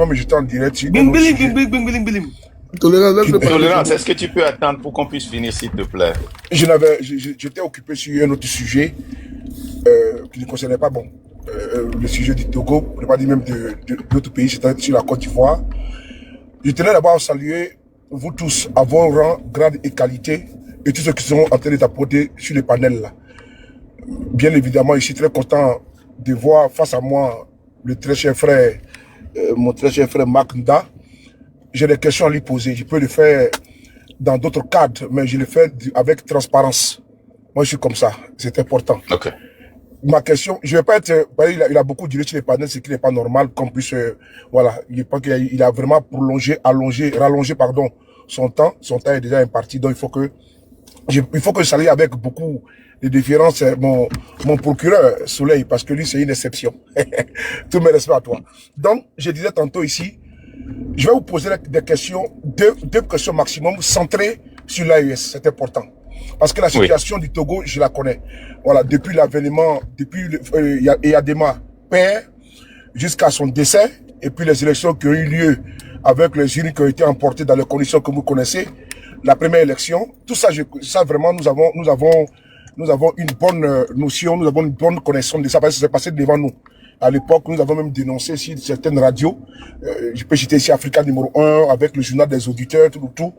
Mais j'étais en direct sur un Bing, autre biling, sujet. bing, bing, biling, biling. Tolérance, est-ce que tu peux attendre pour qu'on puisse finir, s'il te plaît? J'étais occupé sur un autre sujet qui ne concernait pas le sujet du Togo, on ne pas dire même d'autres pays, c'était sur la Côte d'Ivoire. Je tenais d'abord à saluer vous tous à vos rangs, grades et qualités et tous ceux qui sont en train de tapoter sur les panels là. Bien évidemment, je suis très content de voir face à moi le très cher frère, mon très cher frère Marc Nda. J'ai des questions à lui poser. Je peux le faire dans d'autres cadres, mais je le fais avec transparence. Moi, je suis comme ça. C'est important. Ok. Ma question, je vais pas être, il a beaucoup duré sur les panels, ce qui n'est pas normal qu'on puisse, voilà, je pense qu'il a vraiment rallongé, pardon, son temps est déjà imparti, donc il faut que je salue avec beaucoup de déférence mon procureur Soleil, parce que lui, c'est une exception. Tout mes respects à toi. Donc, je disais tantôt ici, je vais vous poser des questions, deux questions maximum, centrées sur l'AES, c'est important. Parce que la situation du Togo, je la connais. Voilà, depuis l'avènement, depuis Yadema père, jusqu'à son décès, et puis les élections qui ont eu lieu avec les urnes qui ont été emportées dans les conditions que vous connaissez, la première élection, tout ça, ça vraiment, nous avons une bonne notion, nous avons une bonne connaissance de ça, parce que ça s'est passé devant nous. À l'époque, nous avons même dénoncé sur certaines radios. Je peux citer ici Africa numéro 1, avec le journal des auditeurs, tout.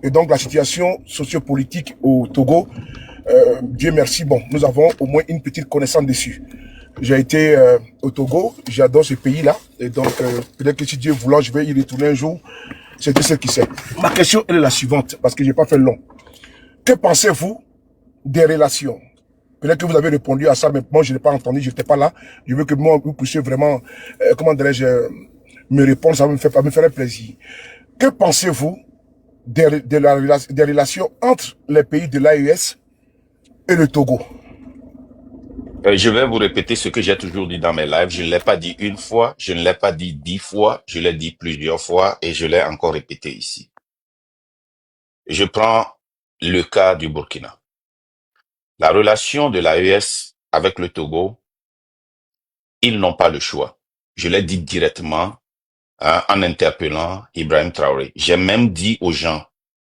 Et donc, la situation sociopolitique au Togo, Dieu merci, bon, nous avons au moins une petite connaissance dessus. J'ai été au Togo, j'adore ce pays-là. Et donc, peut-être que si Dieu voulant, je vais y retourner un jour. C'est tout ce qui sait. Ma question, elle est la suivante, parce que j'ai pas fait long. Que pensez-vous des relations? Peut-être que vous avez répondu à ça, mais moi, je n'ai pas entendu, je n'étais pas là. Je veux que moi, vous puissiez vraiment, comment dirais-je, me répondre, ça me ferait plaisir. Que pensez-vous des relations entre les pays de l'AES et le Togo? Je vais vous répéter ce que j'ai toujours dit dans mes lives. Je ne l'ai pas dit une fois, je ne l'ai pas dit 10 fois, je l'ai dit plusieurs fois et je l'ai encore répété ici. Je prends le cas du Burkina. La relation de l'AES avec le Togo, ils n'ont pas le choix. Je l'ai dit directement en interpellant Ibrahim Traoré. J'ai même dit aux gens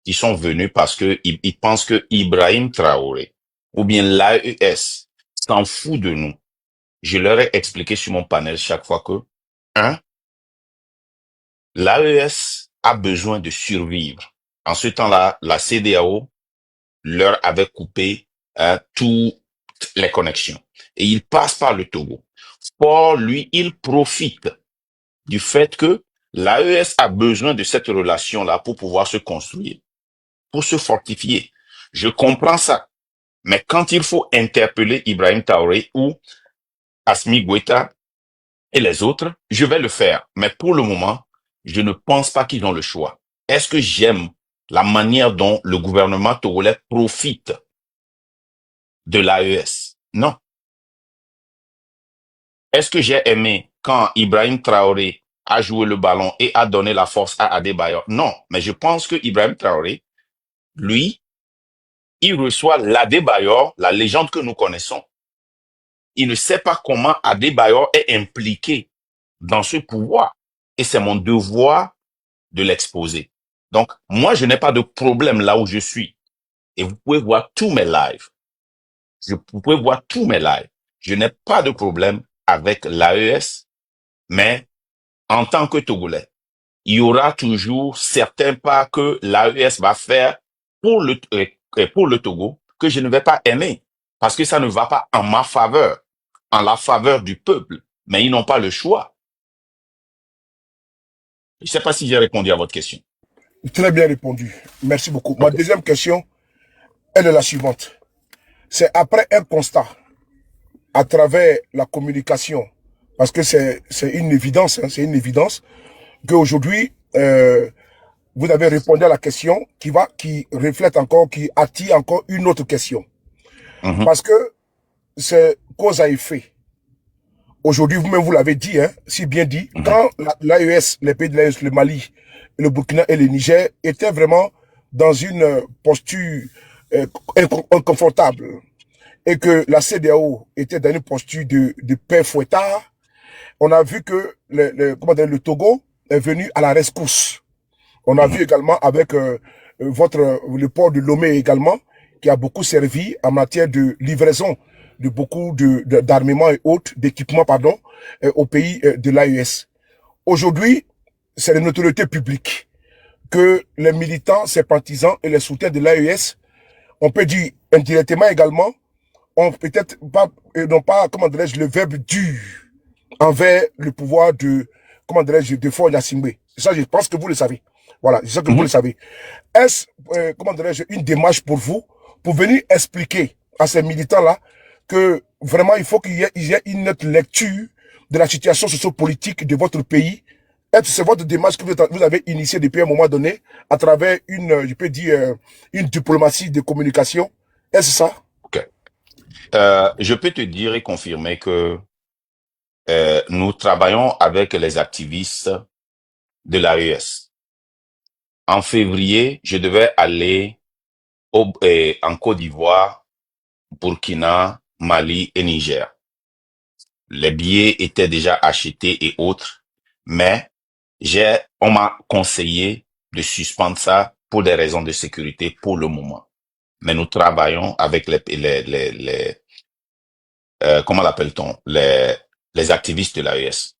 qui sont venus parce que ils pensent que Ibrahim Traoré ou bien l'AES s'en fout de nous. Je leur ai expliqué sur mon panel chaque fois que, l'AES a besoin de survivre. En ce temps-là, la CEDEAO leur avait coupé toutes les connexions. Et il passe par le Togo. Or, lui, il profite du fait que l'AES a besoin de cette relation-là pour pouvoir se construire, pour se fortifier. Je comprends ça. Mais quand il faut interpeller Ibrahim Traoré ou Assimi Goïta et les autres, je vais le faire. Mais pour le moment, je ne pense pas qu'ils ont le choix. Est-ce que j'aime la manière dont le gouvernement togolais profite de l'AES? Non. Est-ce que j'ai aimé quand Ibrahim Traoré a joué le ballon et a donné la force à Adebayor? Non. Mais je pense que Ibrahim Traoré, lui, il reçoit l'Adebayor, la légende que nous connaissons. Il ne sait pas comment Adebayor est impliqué dans ce pouvoir. Et c'est mon devoir de l'exposer. Donc, moi, je n'ai pas de problème là où je suis. Et vous pouvez voir tous mes lives. Vous pouvez voir tous mes lives. Je n'ai pas de problème avec l'AES, mais en tant que Togolais, il y aura toujours certains pas que l'AES va faire pour le Togo que je ne vais pas aimer. Parce que ça ne va pas en ma faveur, en la faveur du peuple. Mais ils n'ont pas le choix. Je ne sais pas si j'ai répondu à votre question. Très bien répondu. Merci beaucoup. Okay. Ma deuxième question, elle est la suivante. C'est après un constat, à travers la communication, parce que c'est une évidence, c'est une évidence, qu'aujourd'hui, vous avez répondu à la question qui reflète encore, qui attire encore une autre question. Parce que c'est cause à effet. Aujourd'hui, vous-même, vous l'avez dit, hein, si bien dit, quand l'AES, les pays de l'AES, le Mali, le Burkina et le Niger étaient vraiment dans une posture inconfortable et que la CEDEAO était dans une posture de paix fouettard, on a vu que le Togo est venu à la rescousse. On a vu également avec le port de Lomé également, qui a beaucoup servi en matière de livraison de beaucoup d'armements et autres, d'équipements, pardon, au pays de l'AES. Aujourd'hui, c'est la notoriété publique que les militants, ses partisans et les soutiens de l'AES, on peut dire indirectement également, ont peut-être pas, n'ont pas, comment dirais-je, le verbe dur envers le pouvoir de, comment dirais-je, de Faure Gnassingbé. Ça, je pense que vous le savez. Voilà, je sais que vous le savez. Est-ce, comment dirais-je, une démarche pour vous, pour venir expliquer à ces militants-là que vraiment, il faut qu'il y ait une autre lecture de la situation sociopolitique de votre pays. Est-ce que c'est votre démarche que vous avez initiée depuis un moment donné à travers une, je peux dire, une diplomatie de communication? Est-ce ça? Ok. Je peux te dire et confirmer que nous travaillons avec les activistes de l'AES. En février, je devais aller en Côte d'Ivoire, Burkina, Mali et Niger. Les billets étaient déjà achetés et autres, mais on m'a conseillé de suspendre ça pour des raisons de sécurité pour le moment. Mais nous travaillons avec comment l'appelle-t-on, les activistes de l'AES.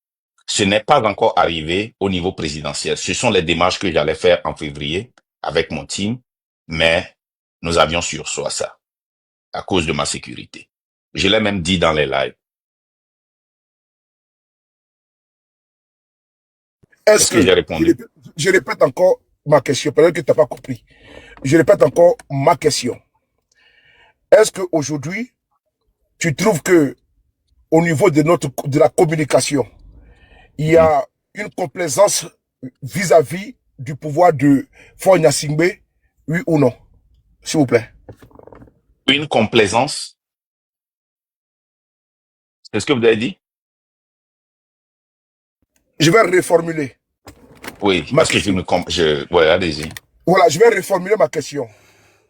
Ce n'est pas encore arrivé au niveau présidentiel. Ce sont les démarches que j'allais faire en février avec mon team, mais nous avions sursoir ça à cause de ma sécurité. Je l'ai même dit dans les lives. Est-ce que j'ai répondu? Je répète encore ma question, peut-être que tu n'as pas compris. Je répète encore ma question. Est-ce qu'aujourd'hui, tu trouves que au niveau de la communication, il y a une complaisance vis-à-vis du pouvoir de Faure Gnassingbé, oui ou non? S'il vous plaît. Une complaisance? C'est ce que vous avez dit? Je vais reformuler. Oui, parce que ouais, allez-y. Voilà, je vais reformuler ma question.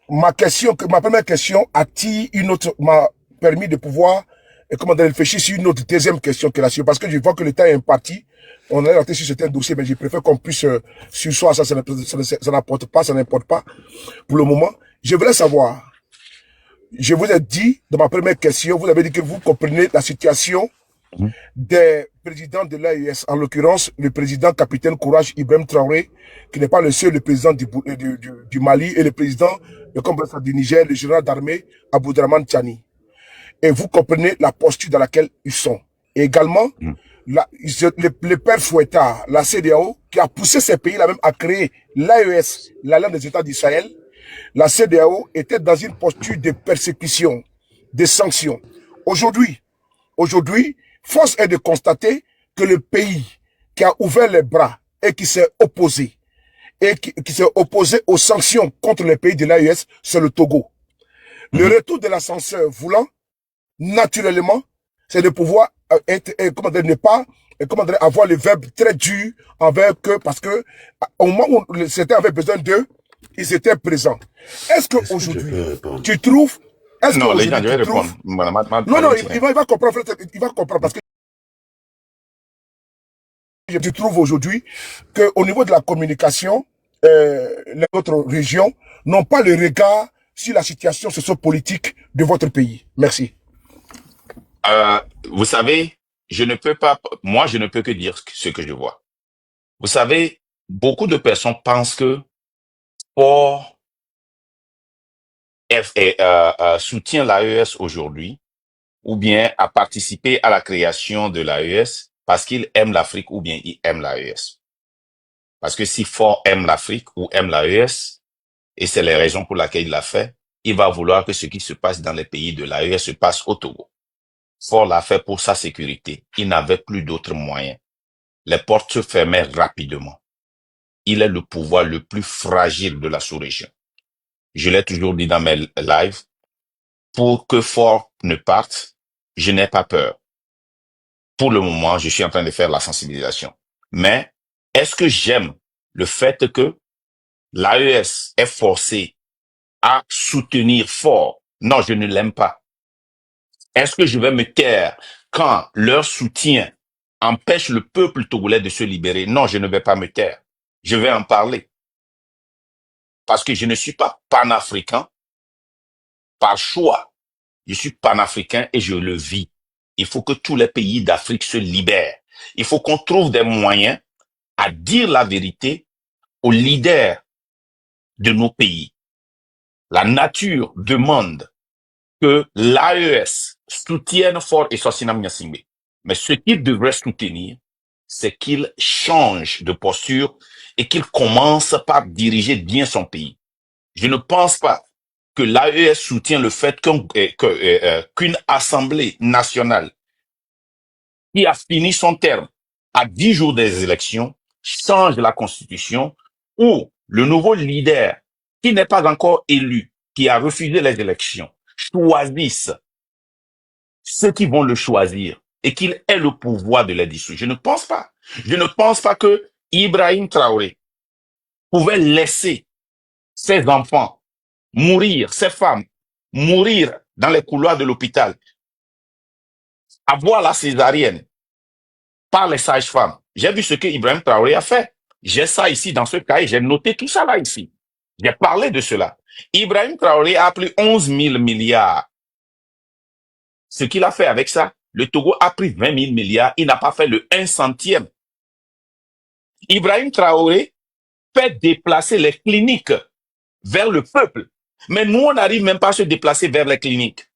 Ma première question m'a permis de pouvoir, réfléchir sur une autre deuxième question que la suivante, parce que je vois que le temps est imparti. On est rentré sur certains dossiers, mais je préfère qu'on puisse sursoir ça n'importe pas pour le moment. Je voulais savoir, je vous ai dit, dans ma première question, vous avez dit que vous comprenez la situation des présidents de l'AES, en l'occurrence le président capitaine Courage Ibrahim Traoré, qui n'est pas le seul, le président du Mali, et le président du Niger, le général d'armée Aboudraman Tchani. Et vous comprenez la posture dans laquelle ils sont. Et également, le père Fouettard, la CEDEAO, qui a poussé ces pays-là même à créer l'AES, l'Alliance des États d'Israël, la CEDEAO était dans une posture de persécution, de sanctions. Aujourd'hui, force est de constater que le pays qui a ouvert les bras et qui s'est opposé, aux sanctions contre les pays de l'AES, c'est le Togo. Le retour de l'ascenseur voulant, naturellement, c'est de pouvoir ne pas avoir le verbe très dur envers eux, parce que au moment où certains avaient besoin d'eux, ils étaient présents. Est-ce qu'aujourd'hui, tu trouves... Non, les gens, je vais répondre. Non, il va comprendre, il va comprendre, parce que je trouve aujourd'hui qu'au niveau de la communication, les autres régions n'ont pas le regard sur la situation sociopolitique de votre pays. Merci. Vous savez, moi, je ne peux que dire ce que je vois. Vous savez, beaucoup de personnes pensent que Faure soutient l'AES aujourd'hui, ou bien a participé à la création de l'AES parce qu'il aime l'Afrique ou bien il aime l'AES. Parce que si Faure aime l'Afrique ou aime l'AES, et c'est les raisons pour lesquelles il l'a fait, il va vouloir que ce qui se passe dans les pays de l'AES se passe au Togo. Faure l'a fait pour sa sécurité. Il n'avait plus d'autres moyens. Les portes se fermaient rapidement. Il est le pouvoir le plus fragile de la sous-région. Je l'ai toujours dit dans mes lives, pour que Faure ne parte, je n'ai pas peur. Pour le moment, je suis en train de faire la sensibilisation. Mais est-ce que j'aime le fait que l'AES est forcé à soutenir Faure? Non, je ne l'aime pas. Est-ce que je vais me taire quand leur soutien empêche le peuple togolais de se libérer. Non, je ne vais pas me taire. Je vais en parler. Parce que je ne suis pas panafricain par choix. Je suis panafricain et je le vis. Il faut que tous les pays d'Afrique se libèrent. Il faut qu'on trouve des moyens à dire la vérité aux leaders de nos pays. La nature demande que l'AES soutienne Fort et Sossinam Nyasingbe. Mais ce qu'il devrait soutenir, c'est qu'il change de posture et qu'il commence par diriger bien son pays. Je ne pense pas que l'AES soutient le fait qu'une assemblée nationale qui a fini son terme à 10 jours des élections change la constitution ou le nouveau leader qui n'est pas encore élu, qui a refusé les élections, choisisse ceux qui vont le choisir et qu'il ait le pouvoir de les dissoudre. Je ne pense pas. Je ne pense pas que Ibrahim Traoré pouvait laisser ses enfants mourir, ses femmes mourir dans les couloirs de l'hôpital, avoir la césarienne par les sages-femmes. J'ai vu ce que Ibrahim Traoré a fait. J'ai ça ici dans ce cahier, j'ai noté tout ça là ici. J'ai parlé de cela. Ibrahim Traoré a pris 11 000 milliards. Ce qu'il a fait avec ça, le Togo a pris 20 000 milliards, il n'a pas fait le 1 centième. Ibrahim Traoré fait déplacer les cliniques vers le peuple. Mais nous, on n'arrive même pas à se déplacer vers les cliniques.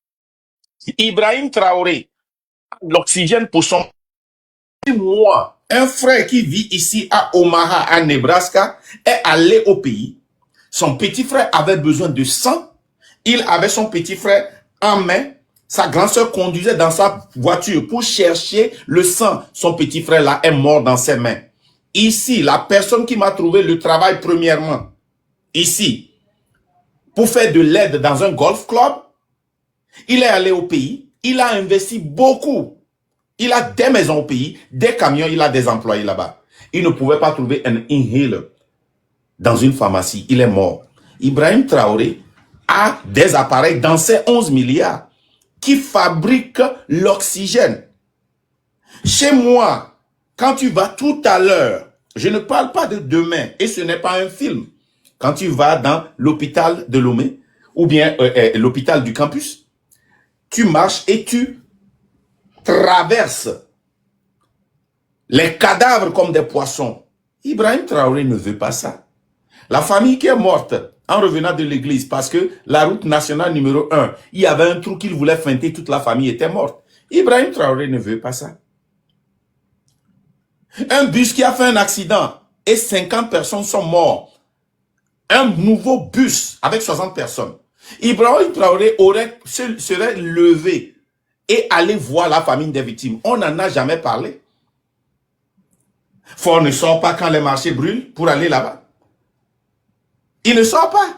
Ibrahim Traoré a l'oxygène pour son mois. Un frère qui vit ici à Omaha, à Nebraska, est allé au pays. Son petit frère avait besoin de sang. Il avait son petit frère en main. Sa grande sœur conduisait dans sa voiture pour chercher le sang. Son petit frère là est mort dans ses mains. Ici, la personne qui m'a trouvé le travail premièrement, ici, pour faire de l'aide dans un golf club, il est allé au pays. Il a investi beaucoup. Il a des maisons au pays, des camions, il a des employés là-bas. Il ne pouvait pas trouver un inhaler dans une pharmacie. Il est mort. Ibrahim Traoré a des appareils dans ses 11 milliards qui fabriquent l'oxygène. Chez moi, quand tu vas tout à l'heure, je ne parle pas de demain, et ce n'est pas un film. Quand tu vas dans l'hôpital de Lomé, ou bien l'hôpital du campus, tu marches et tu traverses les cadavres comme des poissons. Ibrahim Traoré ne veut pas ça. La famille qui est morte en revenant de l'église parce que la route nationale numéro 1, il y avait un trou qu'il voulait feinter, toute la famille était morte. Ibrahim Traoré ne veut pas ça. Un bus qui a fait un accident et 50 personnes sont mortes. Un nouveau bus avec 60 personnes. Ibrahim Traoré serait levé et aller voir la famille des victimes. On n'en a jamais parlé. Fort ne sort pas quand les marchés brûlent pour aller là-bas. Il ne sort pas.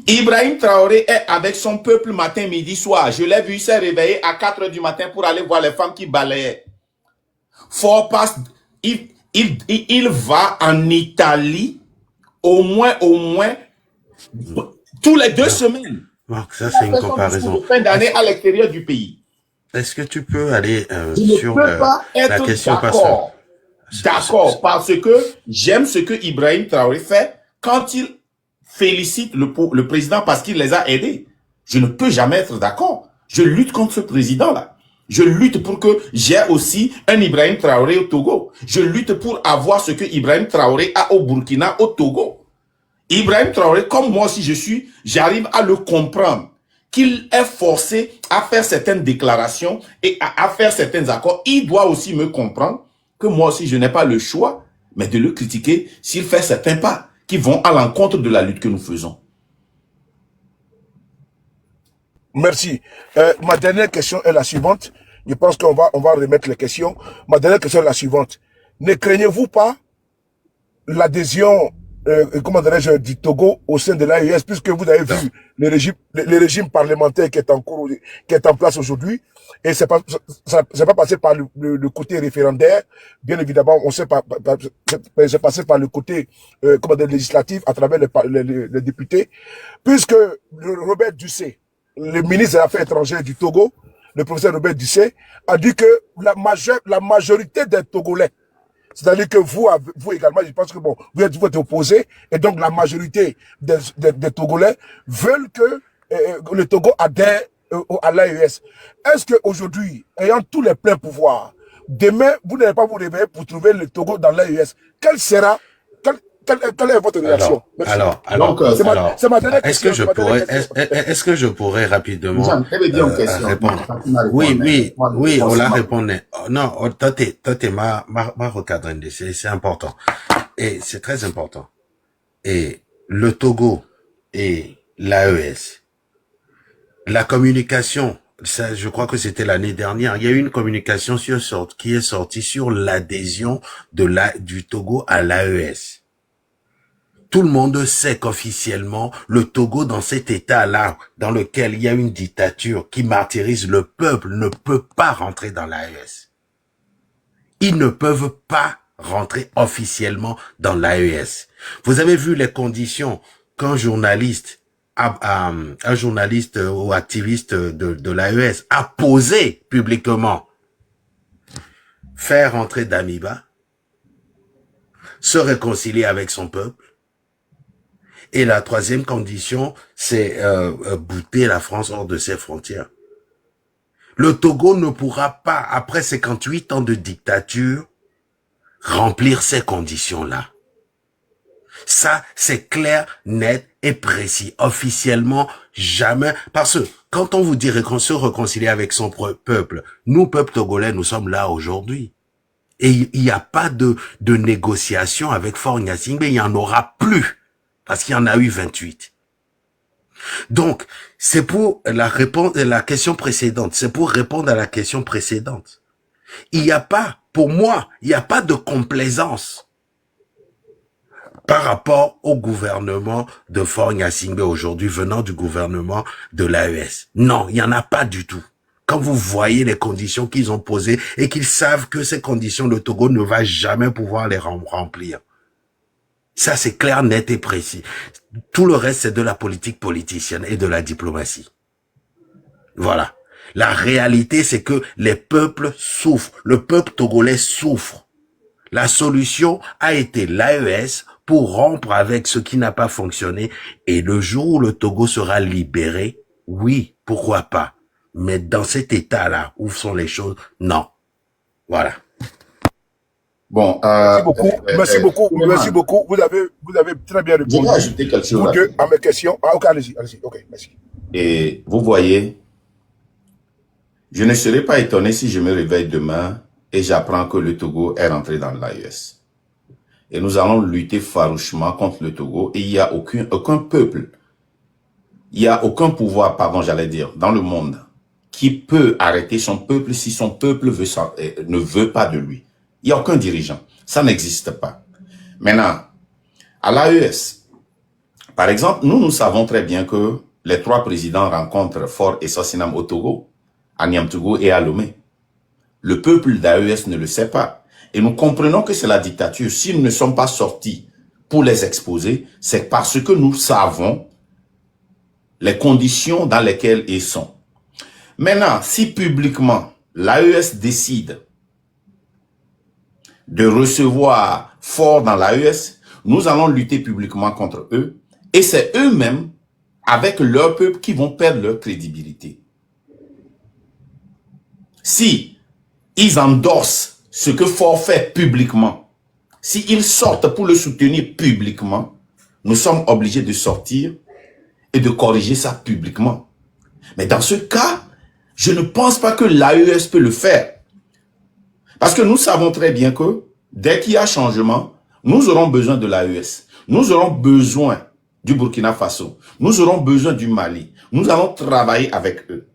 Ibrahim Traoré est avec son peuple matin, midi, soir. Je l'ai vu, il s'est réveillé à 4 h du matin pour aller voir les femmes qui balayaient. Fort passe, il va en Italie au moins tous les 2 semaines. Marc, ça c'est une comparaison. Fin d'année à l'extérieur du pays. Est-ce que tu peux aller sur la question D'accord, parce que j'aime ce que Ibrahim Traoré fait quand il félicite le président parce qu'il les a aidés. Je ne peux jamais être d'accord. Je lutte contre ce président-là. Je lutte pour que j'ai aussi un Ibrahim Traoré au Togo. Je lutte pour avoir ce que Ibrahim Traoré a au Burkina, au Togo. Ibrahim Traoré, comme moi aussi j'arrive à le comprendre, qu'il est forcé à faire certaines déclarations et à faire certains accords. Il doit aussi me comprendre que moi aussi je n'ai pas le choix, mais de le critiquer s'il fait certains pas qui vont à l'encontre de la lutte que nous faisons. Merci. Ma dernière question est la suivante. Je pense qu'on va remettre les questions. Ma dernière question est la suivante. Ne craignez-vous pas l'adhésion du Togo au sein de l'AES, puisque vous avez vu le régime parlementaire qui est en cours, qui est en place aujourd'hui, et c'est pas passé par le côté référendaire, bien évidemment, on sait pas, c'est passé par le côté législatif à travers les députés, puisque Robert Dussé, le ministre des Affaires étrangères du Togo, le professeur Robert Dussé, a dit que la majorité des Togolais, c'est-à-dire que vous également, je pense que bon, vous êtes opposés, et donc la majorité des Togolais veulent que le Togo adhère à l'AES. Est-ce qu'aujourd'hui, ayant tous les pleins pouvoirs, demain, vous n'allez pas vous réveiller pour trouver le Togo dans l'AES? Quelle est votre réaction? C'est ma dernière question. Est-ce que je pourrais rapidement répondre? Oui, on l'a répondu. Non, toi, ma recadré, c'est important. Et c'est très important. Et le Togo et l'AES, la communication, ça, je crois que c'était l'année dernière, il y a eu une communication qui est sortie sur l'adhésion du Togo à l'AES. Tout le monde sait qu'officiellement, le Togo, dans cet état-là, dans lequel il y a une dictature qui martyrise le peuple, ne peut pas rentrer dans l'AES. Ils ne peuvent pas rentrer officiellement dans l'AES. Vous avez vu les conditions qu'un journaliste ou activiste de l'AES a posé publiquement. Faire rentrer Damiba, se réconcilier avec son peuple, et la troisième condition, c'est bouter la France hors de ses frontières. Le Togo ne pourra pas, après 58 ans de dictature, remplir ces conditions-là. Ça, c'est clair, net et précis. Officiellement, jamais. Parce que quand on vous dit se réconcilier avec son peuple, nous, peuple togolais, nous sommes là aujourd'hui. Et il n'y a pas de négociation avec Faure Gnassingbé, il n'y en aura plus. Parce qu'il y en a eu 28. Donc, c'est pour la question précédente. C'est pour répondre à la question précédente. Il n'y a pas, pour moi, il n'y a pas de complaisance par rapport au gouvernement de Faure Gnassingbé aujourd'hui, venant du gouvernement de l'AES. Non, il n'y en a pas du tout. Quand vous voyez les conditions qu'ils ont posées et qu'ils savent que ces conditions, le Togo ne va jamais pouvoir les remplir. Ça, c'est clair, net et précis. Tout le reste, c'est de la politique politicienne et de la diplomatie. Voilà. La réalité, c'est que les peuples souffrent. Le peuple togolais souffre. La solution a été l'AES pour rompre avec ce qui n'a pas fonctionné. Et le jour où le Togo sera libéré, oui, pourquoi pas. Mais dans cet état-là, où sont les choses? Non. Voilà. Bon, merci beaucoup. Vous avez très bien répondu. Je vais ajouter quelque chose. Vous deux, à mes questions. Ah, ok, allez-y. Ok, merci. Et vous voyez, je ne serais pas étonné si je me réveille demain et j'apprends que le Togo est rentré dans l'AES. Et nous allons lutter farouchement contre le Togo et il n'y a aucun peuple, il n'y a aucun pouvoir, j'allais dire, dans le monde qui peut arrêter son peuple si son peuple ne veut pas de lui. Il n'y a aucun dirigeant. Ça n'existe pas. Maintenant, à l'AES, par exemple, nous savons très bien que les trois présidents rencontrent Faure et Sossinam au Togo, à Niamtougou et à Lomé. Le peuple d'AES ne le sait pas. Et nous comprenons que c'est la dictature. Si nous ne sommes pas sortis pour les exposer, c'est parce que nous savons les conditions dans lesquelles ils sont. Maintenant, si publiquement l'AES décide de recevoir Faure dans l'AES, nous allons lutter publiquement contre eux. Et c'est eux-mêmes, avec leur peuple, qui vont perdre leur crédibilité. Si ils endossent ce que Faure fait publiquement, s'ils sortent pour le soutenir publiquement, nous sommes obligés de sortir et de corriger ça publiquement. Mais dans ce cas, je ne pense pas que l'AES peut le faire. Parce que nous savons très bien que dès qu'il y a changement, nous aurons besoin de l'AES. Nous aurons besoin du Burkina Faso. Nous aurons besoin du Mali. Nous allons travailler avec eux.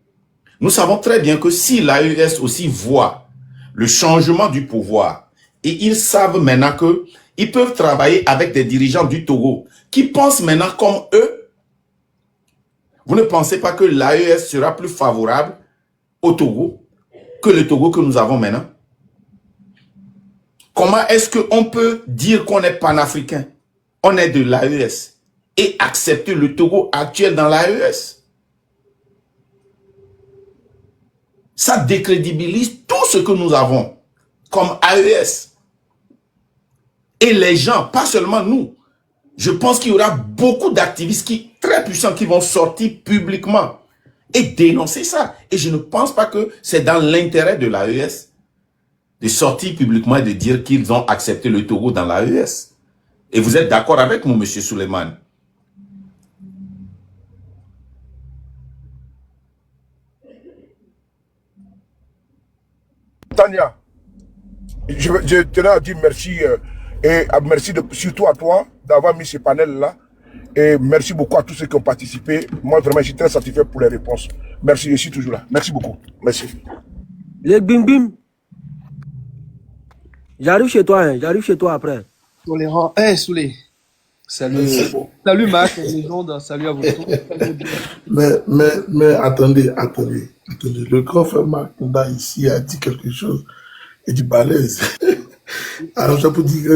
Nous savons très bien que si l'AES aussi voit le changement du pouvoir et ils savent maintenant qu'ils peuvent travailler avec des dirigeants du Togo qui pensent maintenant comme eux, vous ne pensez pas que l'AES sera plus favorable au Togo que le Togo que nous avons maintenant? Comment est-ce qu'on peut dire qu'on est panafricain, on est de l'AES et accepter le Togo actuel dans l'AES? Ça décrédibilise tout ce que nous avons comme AES. Et les gens, pas seulement nous. Je pense qu'il y aura beaucoup d'activistes très puissants qui vont sortir publiquement et dénoncer ça. Et je ne pense pas que c'est dans l'intérêt de l'AES de sortir publiquement et de dire qu'ils ont accepté le Togo dans l'AES. Et vous êtes d'accord avec moi, M. Souleymane? Tania, je tenais à dire merci et merci surtout à toi d'avoir mis ce panel-là. Et merci beaucoup à tous ceux qui ont participé. Moi, vraiment, je suis très satisfait pour les réponses. Merci, je suis toujours là. Merci beaucoup. Merci. Les bim bim. J'arrive chez toi, hein. J'arrive chez toi après. Tolérant. Soulé. Salut. Salut Marc, légende. Salut à vous tous. Mais attendez. Le grand frère Marc Nda ici a dit quelque chose. Il dit balèze. Alors, ça peut dire,